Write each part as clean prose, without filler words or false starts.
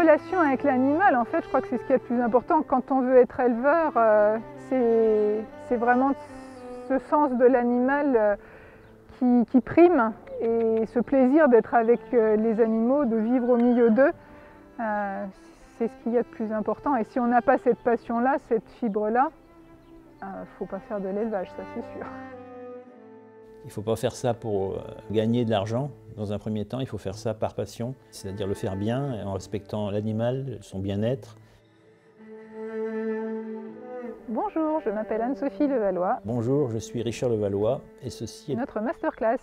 relation avec l'animal, en fait, je crois que c'est ce qui est le plus important. Quand on veut être éleveur, c'est vraiment ce sens de l'animal qui prime et ce plaisir d'être avec les animaux, de vivre au milieu d'eux, c'est ce qu'il y a de plus important. Et si on n'a pas cette passion-là, cette fibre-là, il ne faut pas faire de l'élevage, ça c'est sûr. Il ne faut pas faire ça pour gagner de l'argent. Dans un premier temps, il faut faire ça par passion, c'est-à-dire le faire bien, en respectant l'animal, son bien-être. Bonjour, je m'appelle Anne-Sophie Levallois. Bonjour, je suis Richard Levallois et ceci est notre masterclass.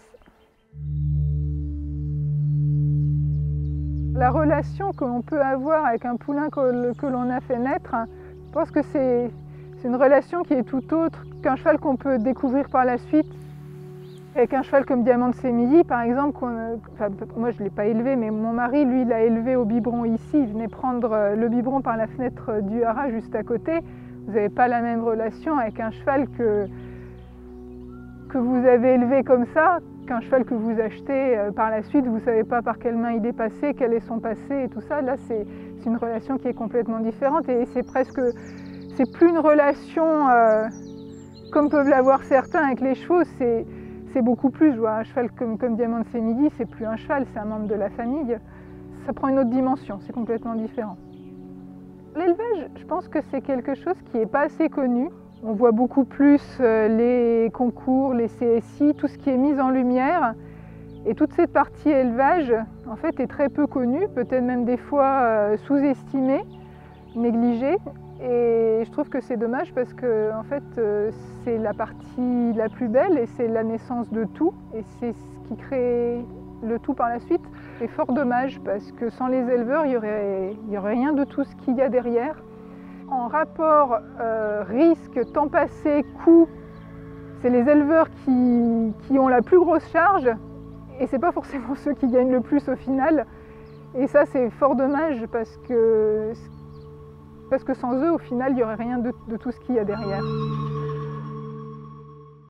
La relation que l'on peut avoir avec un poulain que l'on a fait naître, je pense que c'est une relation qui est tout autre qu'un cheval qu'on peut découvrir par la suite. Avec un cheval comme Diamant de Sémilly, par exemple, moi je ne l'ai pas élevé, mais mon mari, lui, l'a élevé au biberon ici. Il venait prendre le biberon par la fenêtre du haras juste à côté. Vous n'avez pas la même relation avec un cheval que vous avez élevé comme ça, qu'un cheval que vous achetez par la suite. Vous ne savez pas par quelle main il est passé, quel est son passé et tout ça. Là, c'est une relation qui est complètement différente et c'est plus une relation comme peuvent l'avoir certains avec les chevaux. C'est beaucoup plus, je vois un cheval comme Diamant de Sémilly, c'est plus un cheval, c'est un membre de la famille. Ça prend une autre dimension, c'est complètement différent. L'élevage, je pense que c'est quelque chose qui n'est pas assez connu. On voit beaucoup plus les concours, les CSI, tout ce qui est mis en lumière. Et toute cette partie élevage, en fait, est très peu connue, peut-être même des fois sous-estimée, négligée. Et je trouve que c'est dommage parce que en fait, c'est la partie la plus belle et c'est la naissance de tout. Et c'est ce qui crée le tout par la suite. C'est fort dommage parce que sans les éleveurs, il y aurait rien de tout ce qu'il y a derrière. En rapport risque, temps passé, coût, c'est les éleveurs qui ont la plus grosse charge et ce n'est pas forcément ceux qui gagnent le plus au final. Et ça, c'est fort dommage parce que sans eux, au final, il n'y aurait rien de tout ce qu'il y a derrière.